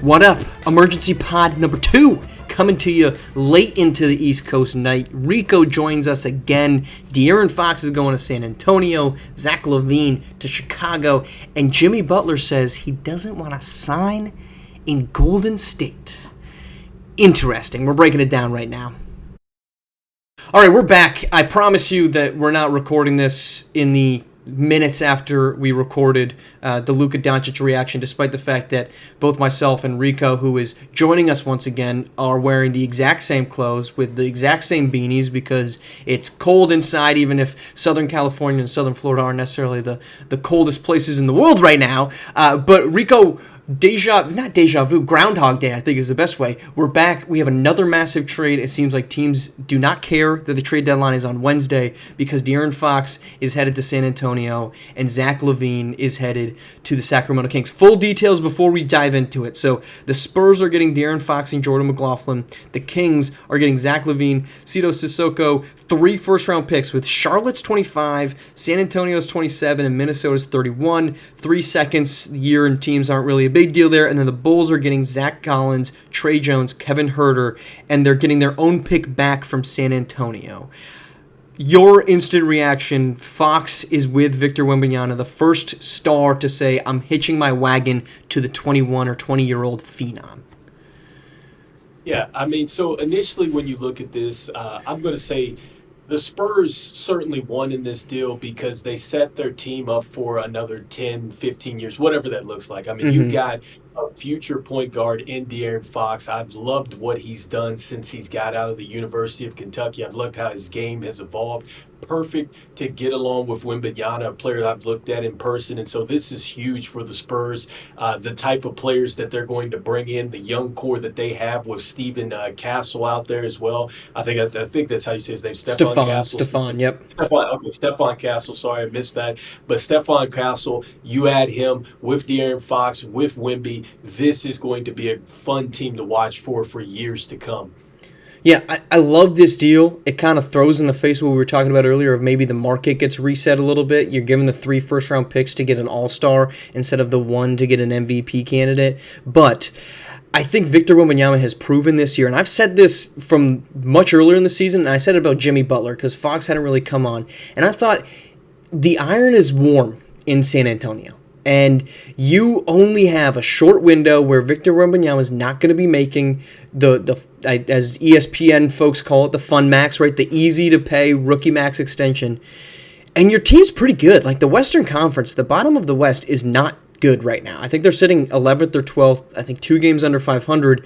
What up? Emergency pod number 2 coming to you late into the East Coast night. Rico joins us again. De'Aaron Fox is going to San Antonio. Zach LaVine to Chicago. And Jimmy Butler says he doesn't want to sign in Golden State. Interesting. We're breaking it down right now. All right, we're back. I promise you that we're not recording this in the minutes after we recorded the Luka Doncic reaction, despite the fact that both myself and Rico, who is joining us once again, are wearing the exact same clothes with the exact same beanies because it's cold inside, even if Southern California and Southern Florida aren't necessarily the coldest places in the world right now. But Rico, Groundhog Day, I think is the best way. We're back. We have another massive trade. It seems like teams do not care that the trade deadline is on Wednesday because De'Aaron Fox is headed to San Antonio and Zach LaVine is headed to the Sacramento Kings. Full details before we dive into it. So the Spurs are getting De'Aaron Fox and Jordan McLaughlin. The Kings are getting Zach LaVine, Sito Sissoko, 3 first-round picks with Charlotte's 25, San Antonio's 27, and Minnesota's 31. 3 seconds year and teams aren't really a big deal there. And then the Bulls are getting Zach Collins, Trey Jones, Kevin Huerter, and they're getting their own pick back from San Antonio. Your instant reaction: Fox is with Victor Wembanyama, the first star to say, I'm hitching my wagon to the 21 or 20-year-old phenom. Yeah, I mean, so initially when you look at this, I'm going to say the Spurs certainly won in this deal because they set their team up for another 10, 15 years, whatever that looks like. I mean, you got a future point guard in De'Aaron Fox. I've loved what he's done since he's got out of the University of Kentucky. I've loved how his game has evolved. Perfect to get along with Wembanyama, a player that I've looked at in person. And so this is huge for the Spurs. The type of players that they're going to bring in, the young core that they have with Stephen Castle out there as well. I think that's how you say his name, Stephon Castle. Stephon Castle. Sorry, I missed that. But Stephon Castle, you add him with De'Aaron Fox, with Wemby. This is going to be a fun team to watch for years to come. Yeah, I love this deal. It kind of throws in the face of what we were talking about earlier of maybe the market gets reset a little bit. You're given the 3 first-round picks to get an all-star instead of the 1 to get an MVP candidate. But I think Victor Wembanyama has proven this year, and I've said this from much earlier in the season, and I said it about Jimmy Butler because Fox hadn't really come on. And I thought the iron is warm in San Antonio. And you only have a short window where Victor Wembanyama is not going to be making the as ESPN folks call it, the fun max, right? The easy to pay rookie max extension. And your team's pretty good. Like the Western Conference, the bottom of the West is not good right now. I think they're sitting 11th or 12th, I think 2 games under 500.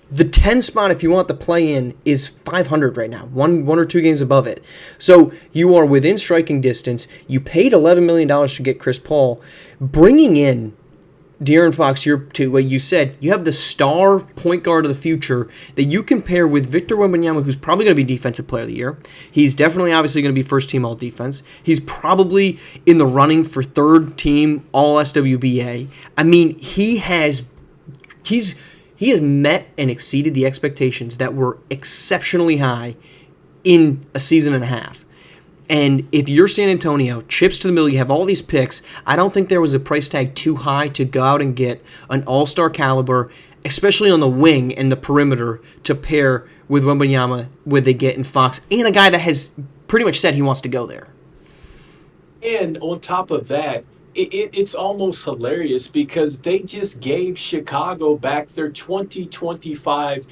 The 10 spot, if you want the play-in, is 500 right now, one or 2 games above it. So you are within striking distance. You paid $11 million to get Chris Paul. Bringing in De'Aaron Fox, to what you said, you have the star point guard of the future that you can pair with Victor Wembanyama, who's probably going to be Defensive Player of the Year. He's definitely, obviously, going to be first-team All-Defense. He's probably in the running for third-team All-SWBA. I mean, he has met and exceeded the expectations that were exceptionally high in a season and a half. And if you're San Antonio, chips to the middle, you have all these picks, I don't think there was a price tag too high to go out and get an all-star caliber, especially on the wing and the perimeter, to pair with Wembanyama, where they get in Fox, and a guy that has pretty much said he wants to go there. And on top of that, it's almost hilarious because they just gave Chicago back their 2025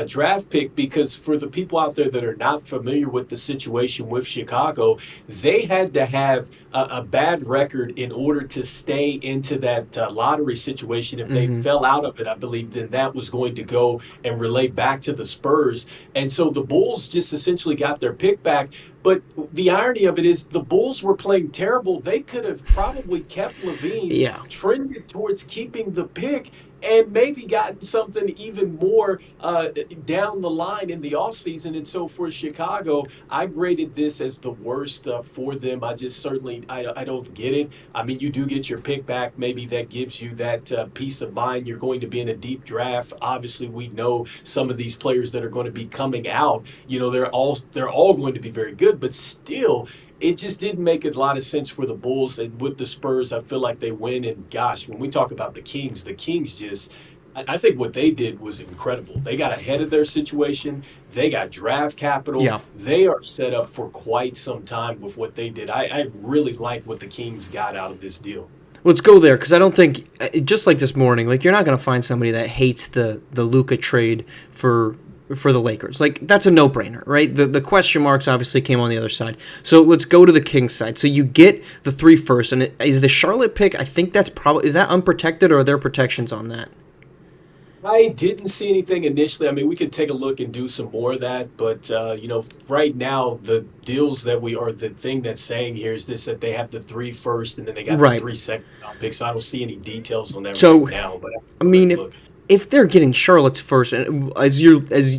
draft pick, because for the people out there that are not familiar with the situation with Chicago, they had to have a bad record in order to stay into that lottery situation. If they fell out of it, I believe, then that was going to go and relate back to the Spurs. And so the Bulls just essentially got their pick back. But the irony of it is the Bulls were playing terrible. They could have probably kept LaVine, trended towards keeping the pick, and maybe gotten something even more down the line in the offseason. And so for Chicago, I graded this as the worst for them. I don't get it. I mean, you do get your pick back. Maybe that gives you that peace of mind. You're going to be in a deep draft. Obviously, we know some of these players that are going to be coming out, you know, they're all going to be very good, but still, it just didn't make a lot of sense for the Bulls. And with the Spurs, I feel like they win. And gosh, when we talk about the Kings just I think what they did was incredible. They got ahead of their situation. They got draft capital. Yeah. They are set up for quite some time with what they did. I really like what the Kings got out of this deal. Let's go there because I don't think, just like this morning, like you're not going to find somebody that hates the Luka trade for the Lakers. Like that's a no-brainer, right? The question marks obviously came on the other side. So let's go to the Kings side. So you get the 3 first, and is the Charlotte pick? I think that's probably, is that unprotected or are there protections on that? I didn't see anything initially. I mean, we could take a look and do some more of that, but right now the deals that the thing that's saying here is this: that they have the 3 first, and then they got the Right. 3 second round picks. So I don't see any details on that So right now. But I mean, look, if they're getting Charlotte's first, and as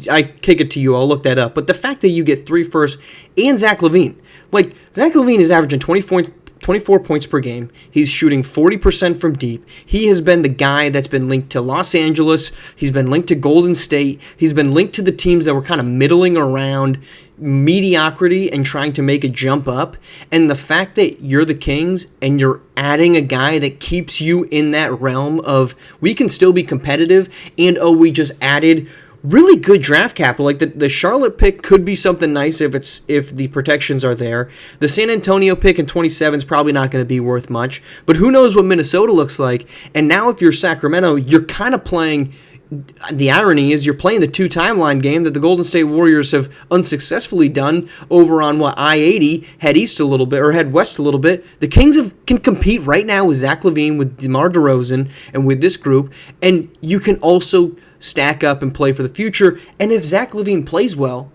I kick it to you, I'll look that up. But the fact that you get 3 first and Zach LaVine, like Zach LaVine is averaging 24 points per game. He's shooting 40% from deep. He has been the guy that's been linked to Los Angeles. He's been linked to Golden State. He's been linked to the teams that were kind of middling around mediocrity and trying to make a jump up. And the fact that you're the Kings and you're adding a guy that keeps you in that realm of we can still be competitive, and we just added really good draft capital. Like the Charlotte pick could be something nice if the protections are there. The San Antonio pick in 27 is probably not going to be worth much, but who knows what Minnesota looks like. And now if you're Sacramento, you're kind of playing, the irony is you're playing the 2 timeline game that the Golden State Warriors have unsuccessfully done over on I-80, head east a little bit or head west a little bit. The Kings can compete right now with Zach LaVine, with DeMar DeRozan, and with this group, and you can also stack up and play for the future. And if Zach LaVine plays well,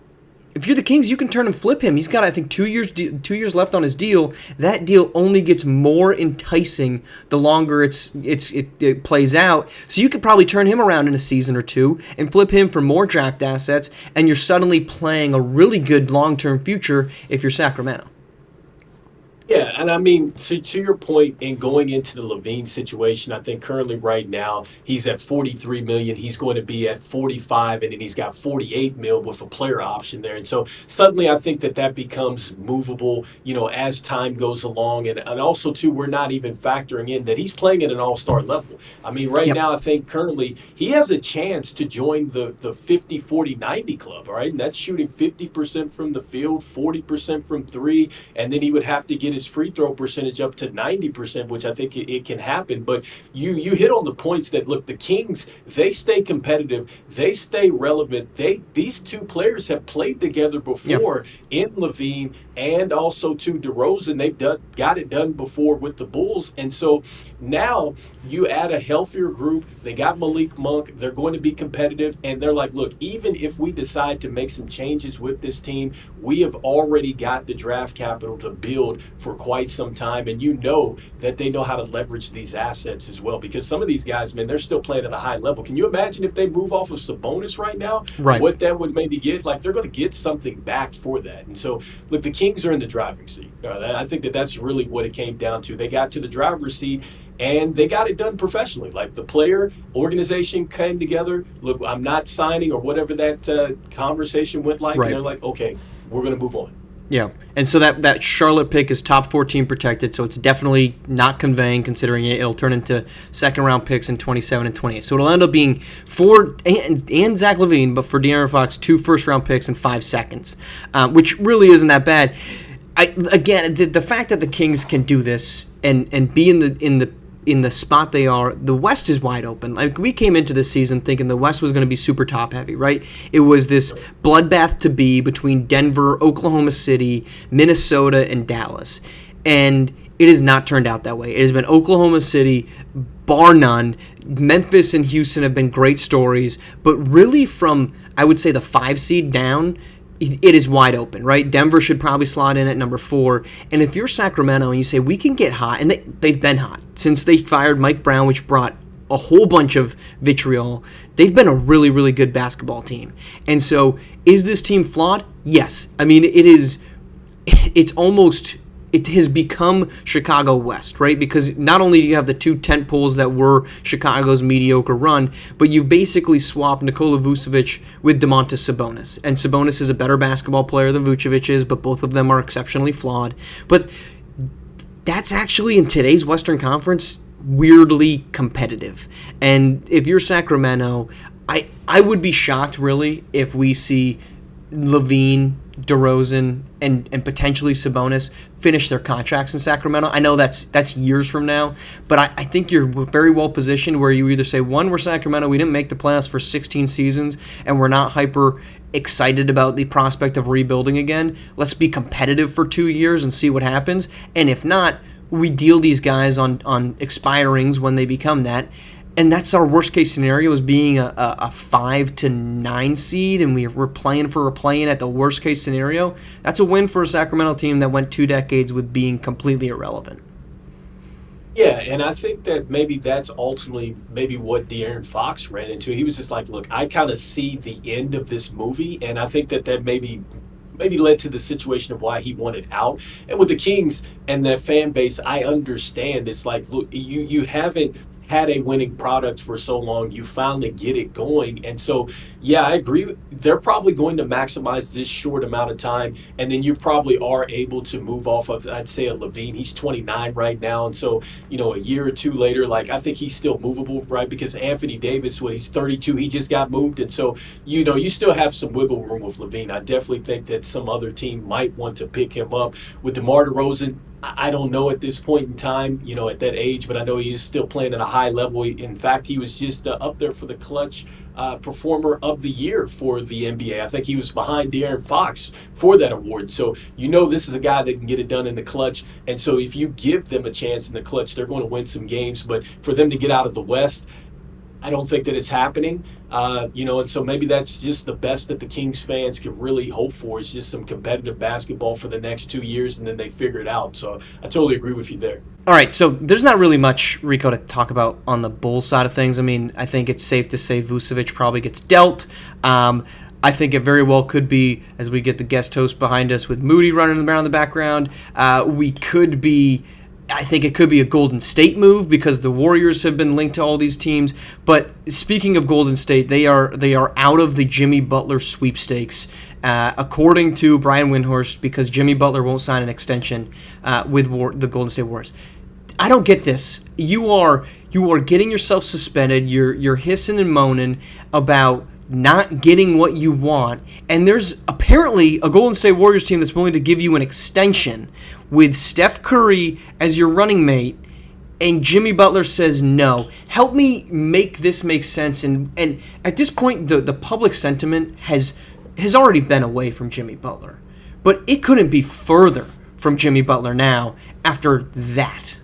if you're the Kings, you can turn and flip him. He's got, I think, 2 years left on his deal. That deal only gets more enticing the longer it plays out. So you could probably turn him around in a season or 2 and flip him for more draft assets, and you're suddenly playing a really good long-term future if you're Sacramento. yeah, and I mean, to your point, in going into the Levine situation, I think currently right now he's at 43 million. He's going to be at 45, and then he's got 48 mil with a player option there. And so suddenly I think that becomes movable, as time goes along. And also, too, we're not even factoring in that he's playing at an all-star level. I mean, right Yep. now I think currently he has a chance to join the 50-40-90 club, all right? And that's shooting 50% from the field, 40% from 3, and then he would have to get his free throw percentage up to 90%, which I think it can happen. But you hit on the points that, look, the Kings, they stay competitive, they stay relevant. These 2 players have played together before in Levine and also to DeRozan. They've got it done before with the Bulls. And so now you add a healthier group. They got Malik Monk. They're going to be competitive. And they're like, look, even if we decide to make some changes with this team, we have already got the draft capital to build for quite some time. And that they know how to leverage these assets as well. Because some of these guys, man, they're still playing at a high level. Can you imagine if they move off of Sabonis right now? Right. What that would maybe get? Like, they're going to get something back for that. And so, look, the Kings are in the driving seat. I think that's really what it came down to. They got to the driver's seat, and they got it done professionally. Like, the player organization came together. Look, I'm not signing, or whatever that conversation went like. Right. And they're like, okay, we're going to move on. Yeah, and so that Charlotte pick is top 14 protected, so it's definitely not conveying, considering it'll turn into second-round picks in 27 and 28. So it'll end up being 4 and Zach LaVine, but for De'Aaron Fox, 2 first-round picks and 5 seconds, which really isn't that bad. Again, the fact that the Kings can do this and be in the spot they are, the West is wide open. Like, we came into this season thinking the West was going to be super top heavy, right? It was this bloodbath to be between Denver, Oklahoma City, Minnesota, and Dallas. And it has not turned out that way. It has been Oklahoma City, bar none. Memphis and Houston have been great stories, but really from, I would say, the 5 seed down, it is wide open, right? Denver should probably slot in at number 4. And if you're Sacramento and you say, we can get hot, and they've been hot since they fired Mike Brown, which brought a whole bunch of vitriol, they've been a really, really good basketball team. And so, is this team flawed? Yes. I mean, it has become Chicago West, right? Because not only do you have the 2 tent poles that were Chicago's mediocre run, but you've basically swapped Nikola Vucevic with Domantas Sabonis. And Sabonis is a better basketball player than Vucevic is, but both of them are exceptionally flawed. But that's actually, in today's Western Conference, weirdly competitive. And if you're Sacramento, I would be shocked really if we see Levine, DeRozan, and potentially Sabonis finish their contracts in Sacramento. I know that's years from now, but I think you're very well positioned where you either say, one, we're Sacramento, we didn't make the playoffs for 16 seasons, and we're not hyper excited about the prospect of rebuilding again. Let's be competitive for 2 years and see what happens. And if not, we deal these guys on expirings when they become that. And that's our worst case scenario, is being a 5 to 9 seed, and we're playing for a play-in at the worst case scenario. That's a win for a Sacramento team that went 2 decades with being completely irrelevant. Yeah, and I think that maybe that's ultimately maybe what De'Aaron Fox ran into. He was just like, look, I kind of see the end of this movie, and I think that maybe led to the situation of why he wanted out. And with the Kings and their fan base, I understand. It's like, look, you haven't had a winning product for so long, you finally get it going. And so, yeah, I agree. They're probably going to maximize this short amount of time, and then you probably are able to move off of, I'd say, a Levine. He's 29 right now, and so, a year or two later, like, I think he's still movable, right? Because Anthony Davis, when he's 32, he just got moved, and so, you still have some wiggle room with Levine. I definitely think that some other team might want to pick him up. With DeMar DeRozan, I don't know at this point in time, at that age, but I know he is still playing at a high level. In fact, he was just up there for the clutch performer of the year for the NBA. I think he was behind De'Aaron Fox for that award. So, this is a guy that can get it done in the clutch. And so if you give them a chance in the clutch, they're going to win some games. But for them to get out of the West, I don't think that it's happening, and so maybe that's just the best that the Kings fans could really hope for, is just some competitive basketball for the next 2 years, and then they figure it out. So I totally agree with you there. All right, so there's not really much, Rico, to talk about on the Bulls side of things. I mean, I think it's safe to say Vucevic probably gets dealt. I think it very well could be, as we get the guest host behind us with Moody running around in the background, I think it could be a Golden State move, because the Warriors have been linked to all these teams. But speaking of Golden State, they are out of the Jimmy Butler sweepstakes, according to Brian Windhorst, because Jimmy Butler won't sign an extension with the Golden State Warriors. I don't get this. You are getting yourself suspended. You're hissing and moaning about not getting what you want, and there's apparently a Golden State Warriors team that's willing to give you an extension with Steph Curry as your running mate, and Jimmy Butler says no. Help me make this make sense. And at this point, the public sentiment has already been away from Jimmy Butler, but it couldn't be further from Jimmy Butler now after that.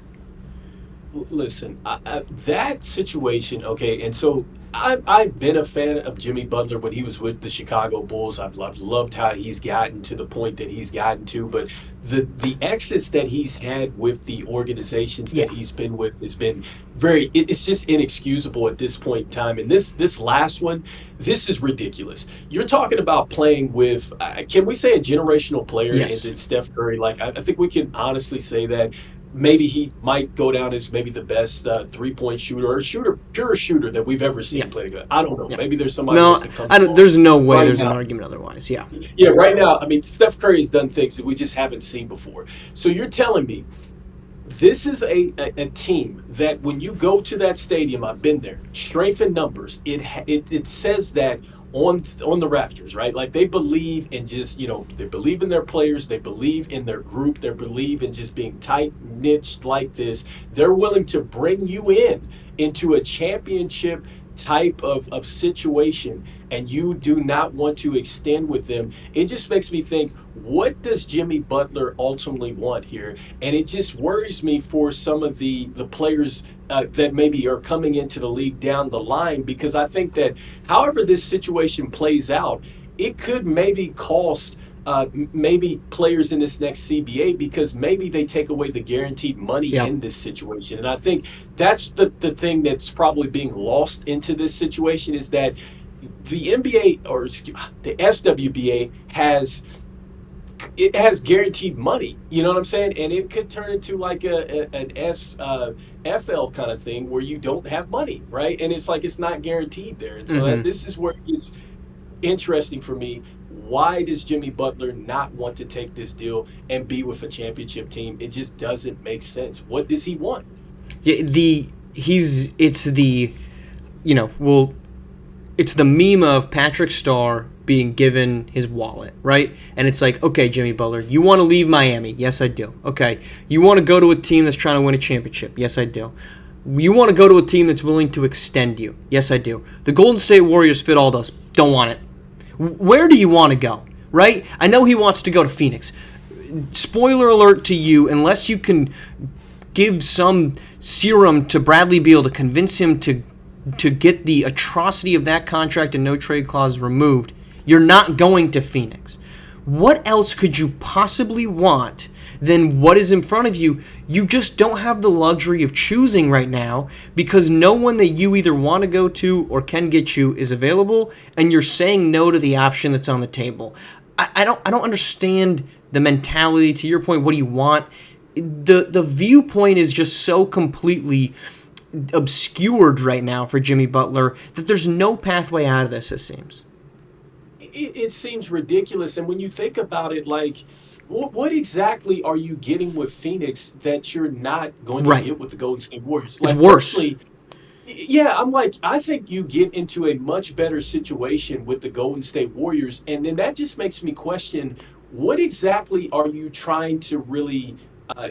Listen, that situation, okay, and so I've been a fan of Jimmy Butler when he was with the Chicago Bulls. I've loved how he's gotten to the point that he's gotten to, but the exits that he's had with the organizations that he's been with has been it's just inexcusable at this point in time. And this last one, this is ridiculous. You're talking about playing with, can we say, a generational player? Yes. And Steph Curry, like, I think we can honestly say that. Maybe he might go down as maybe the best three-point shooter, or pure shooter that we've ever seen play together. I don't know. Maybe there's somebody else that comes along. There's no way there's an argument otherwise. Yeah. Yeah, right now, I mean, Steph Curry has done things that we just haven't seen before. So you're telling me this is a team that when you go to that stadium, I've been there, strength in numbers, it says that on the rafters, right? Like, they believe in just, they believe in their players, they believe in their group, they believe in just being tight niched like this. They're willing to bring you into a championship type of situation, and you do not want to extend with them. It just makes me think, what does Jimmy Butler ultimately want here? And it just worries me for some of the players that maybe are coming into the league down the line, because I think that however this situation plays out, it could maybe cost maybe players in this next CBA, because maybe they take away the guaranteed money in this situation. And I think that's the thing that's probably being lost into this situation, is that the NBA, or the SWBA, has guaranteed money, you know what I'm saying? And it could turn into like an SFL kind of thing where you don't have money, right? And it's like, it's not guaranteed there. And so this is where it's interesting for me. Why does Jimmy Butler not want to take this deal and be with a championship team? It just doesn't make sense. What does he want? Yeah, it's the you know well it's the meme of Patrick Starr being given his wallet, right? And it's like, okay, Jimmy Butler, you want to leave Miami? Yes, I do. Okay, you want to go to a team that's trying to win a championship? Yes, I do. You want to go to a team that's willing to extend you? Yes, I do. The Golden State Warriors fit all those. Don't want it. Where do you want to go? Right? I know he wants to go to Phoenix. Spoiler alert to you, unless you can give some serum to Bradley Beal to convince him to get the atrocity of that contract and no trade clause removed, you're not going to Phoenix. What else could you possibly want than what is in front of you? You just don't have the luxury of choosing right now because no one that you either want to go to or can get you is available, and you're saying no to the option that's on the table. I don't understand the mentality. To your point, what do you want? The viewpoint is just so completely obscured right now for Jimmy Butler that there's no pathway out of this, it seems. It seems ridiculous. And when you think about it, like, what exactly are you getting with Phoenix that you're not going to Right. get with the Golden State Warriors? It's Like, worse. personally, yeah, I'm like, I think you get into a much better situation with the Golden State Warriors. And then that just makes me question what exactly are you trying to really.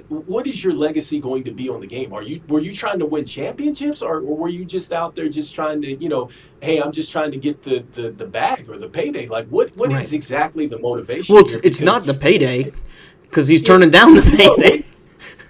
What is your legacy going to be on the game? Were you trying to win championships, or were you just out there just trying to, hey, I'm just trying to get the bag or the payday? Like, what Right. is exactly the motivation Well, here? it's Because not the payday because he's yeah, turning down the no, payday.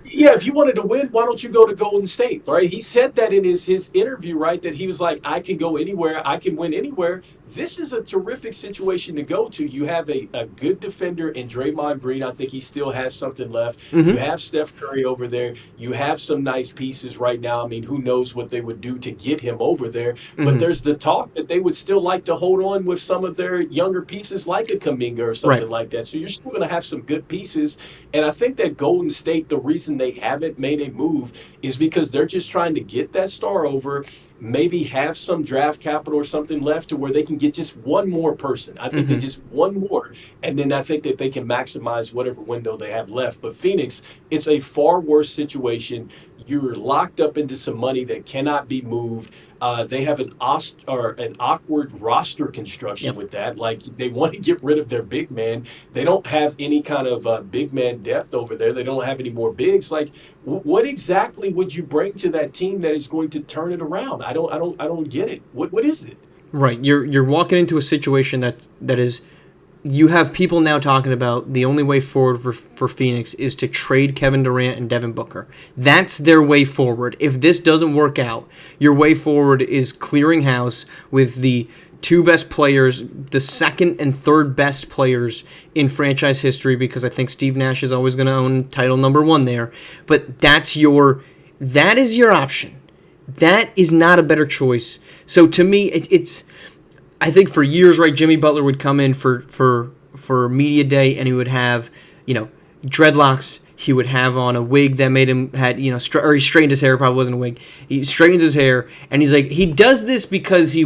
yeah, if you wanted to win, why don't you go to Golden State, right? He said that in his interview, right? That he was like, I can go anywhere, I can win anywhere. This is a terrific situation to go to. You have a good defender in Draymond Green. I think he still has something left. You Mm-hmm. have Steph Curry over there. You have some nice pieces right now. I mean, who knows what they would do to get him over there? But Mm-hmm. there's the talk that they would still like to hold on with some of their younger pieces, like a Kaminga or Right. something like that. So you're still going to have some good pieces. And I think that Golden State, the reason they haven't made a move is because they're just trying to get that star over, maybe have some draft capital or something left to where they can get just one more person. I think they Mm-hmm. just one more, and then I think that they can maximize whatever window they have left. But Phoenix, it's a far worse situation. You're locked up into some money that cannot be moved. They have an awkward roster construction Yep. with that. Like they want to get rid of their big man. They don't have any kind of big man depth over there. They don't have any more bigs. Like what exactly would you bring to that team that is going to turn it around? I don't get it. What is it? Right. You're walking into a situation that is. You have people now talking about the only way forward for Phoenix is to trade Kevin Durant and Devin Booker. That's their way forward. If this doesn't work out, your way forward is clearing house with the two best players, the second and third best players in franchise history, because I think Steve Nash is always going to own title number one there. But that is your option. That is not a better choice. So to me, it's. I think for years, right, Jimmy Butler would come in for media day, and he would have, dreadlocks. He would have on a wig that made him or he straightened his hair. Probably wasn't a wig. He straightens his hair, and he's like, he does this because he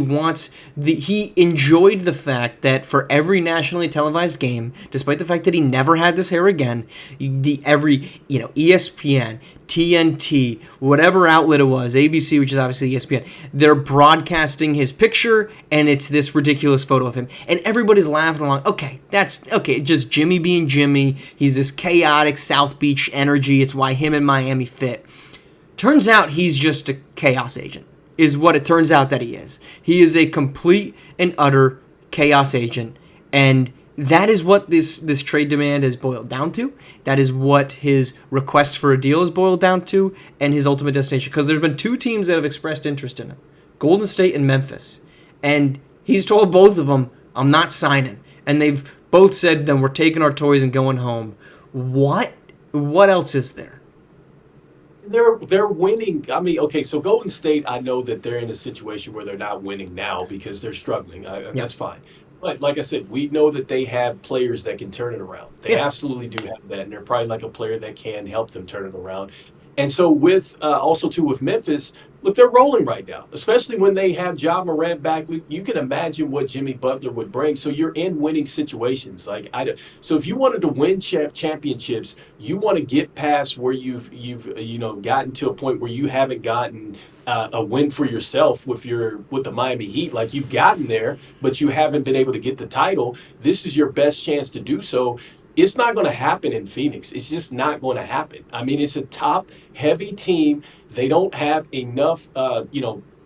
enjoyed the fact that for every nationally televised game, despite the fact that he never had this hair again, ESPN, TNT, whatever outlet it was, ABC, which is obviously ESPN, they're broadcasting his picture, and it's this ridiculous photo of him. And everybody's laughing along. Okay, that's okay, just Jimmy being Jimmy. He's this chaotic South Beach energy. It's why him and Miami fit. Turns out he's just a chaos agent, is what it turns out that he is. He is a complete and utter chaos agent, and that is what this trade demand has boiled down to. That is what his request for a deal has boiled down to, and his ultimate destination. Because there's been two teams that have expressed interest in him, Golden State and Memphis. And he's told both of them, I'm not signing. And they've both said, then we're taking our toys and going home. What else is there? They're winning. I mean, okay, so Golden State, I know that they're in a situation where they're not winning now because they're struggling. Yeah. That's fine. But like I said, we know that they have players that can turn it around. They Yeah. absolutely do have that, and they're probably like a player that can help them turn it around. And so with also too with Memphis, look, they're rolling right now, especially when they have Ja Morant back. You can imagine what Jimmy Butler would bring. So you're in winning situations. So if you wanted to win championships, you want to get past where you've gotten to a point where you haven't gotten a win for yourself with the Miami Heat. Like you've gotten there, but you haven't been able to get the title. This is your best chance to do so. It's not going to happen in Phoenix. It's just not going to happen. I mean, it's a top heavy team. They don't have enough,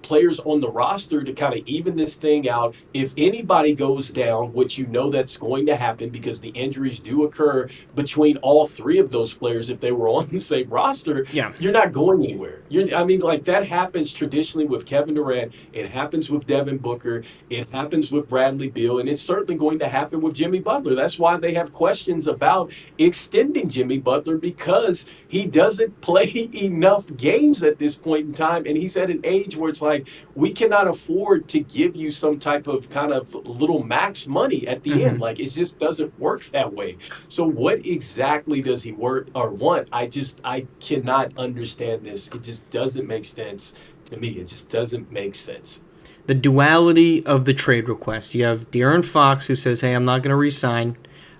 players on the roster to kind of even this thing out. If anybody goes down, which that's going to happen because the injuries do occur between all three of those players if they were on the same roster, Yeah. you're not going anywhere. That happens traditionally with Kevin Durant. It happens with Devin Booker. It happens with Bradley Beal, and it's certainly going to happen with Jimmy Butler. That's why they have questions about extending Jimmy Butler, because he doesn't play enough games at this point in time, and he's at an age where it's like, we cannot afford to give you some type of kind of little max money at the end. Like, it just doesn't work that way. So what exactly does he work or want? I cannot understand this. It just doesn't make sense to me. It just doesn't make sense. The duality of the trade request. You have De'Aaron Fox, who says, hey, I'm not going to re-sign.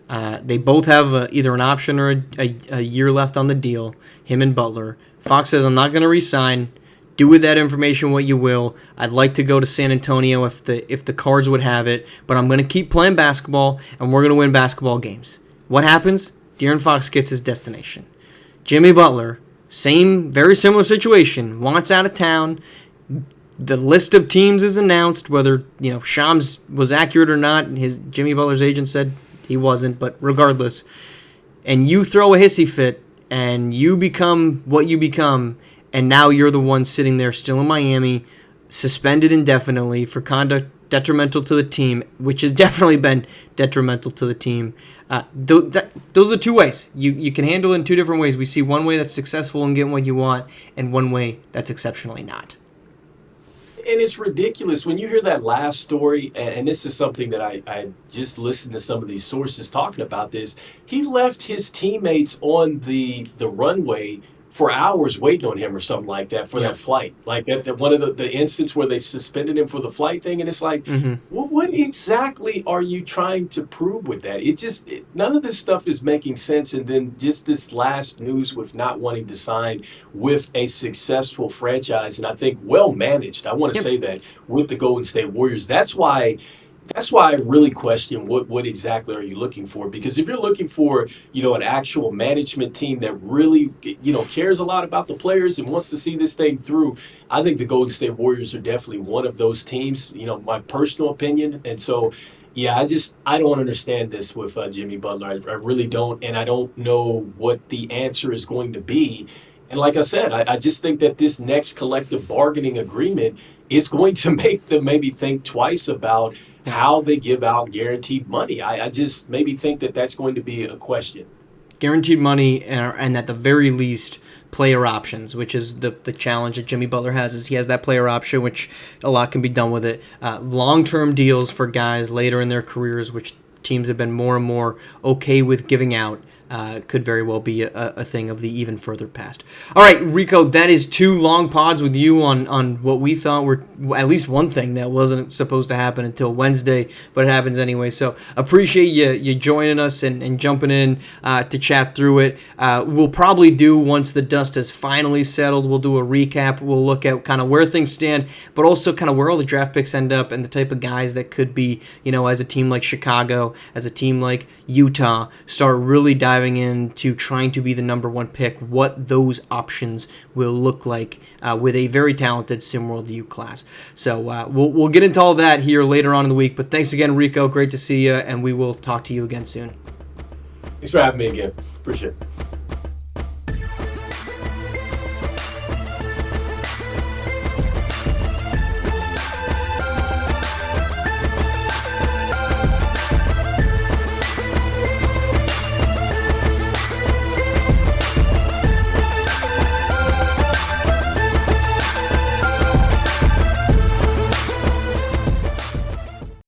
They both have either an option or a year left on the deal, him and Butler. Fox says, I'm not going to re-sign. Do with that information what you will. I'd like to go to San Antonio if the Cards would have it, but I'm going to keep playing basketball, and we're going to win basketball games. What happens? De'Aaron Fox gets his destination. Jimmy Butler, very similar situation, wants out of town. The list of teams is announced, whether Shams was accurate or not. Jimmy Butler's agent said he wasn't, but regardless. And you throw a hissy fit, and you become what you become, and now you're the one sitting there still in Miami, suspended indefinitely for conduct detrimental to the team, which has definitely been detrimental to the team. Those are the two ways. You can handle it in two different ways. We see one way that's successful in getting what you want, and one way that's exceptionally not. And it's ridiculous when you hear that last story, and this is something that I just listened to some of these sources talking about this. He left his teammates on the runway for hours waiting on him or something like that for that flight. Like that one of the instances where they suspended him for the flight thing, and it's like, well, what exactly are you trying to prove with that? None of this stuff is making sense. And then just this last news with not wanting to sign with a successful franchise, and I think well managed, I want to say that, with the Golden State Warriors. That's why I really question what exactly are you looking for? Because if you're looking for, an actual management team that really, cares a lot about the players and wants to see this thing through, I think the Golden State Warriors are definitely one of those teams, my personal opinion. And so, yeah, I don't understand this with Jimmy Butler. I really don't. And I don't know what the answer is going to be. And like I said, I just think that this next collective bargaining agreement is going to make them maybe think twice about how they give out guaranteed money. I just maybe think that that's going to be a question. Guaranteed money, and at the very least, player options, which is the challenge that Jimmy Butler has, is he has that player option, which a lot can be done with it. Long-term deals for guys later in their careers, which teams have been more and more okay with giving out. Could very well be a thing of the even further past. All right, Rico, that is 2 long pods with you on what we thought were at least one thing that wasn't supposed to happen until Wednesday, but it happens anyway. So appreciate you joining us and jumping in to chat through it. We'll probably do, once the dust has finally settled, we'll do a recap. We'll look at kind of where things stand, but also kind of where all the draft picks end up and the type of guys that could be, as a team like Chicago, as a team like Utah, start really diving into trying to be the number 1 pick, what those options will look like with a very talented SimWorld U class. So we'll get into all that here later on in the week. But thanks again, Rico. Great to see you, and we will talk to you again soon. Thanks for having me again. Appreciate it.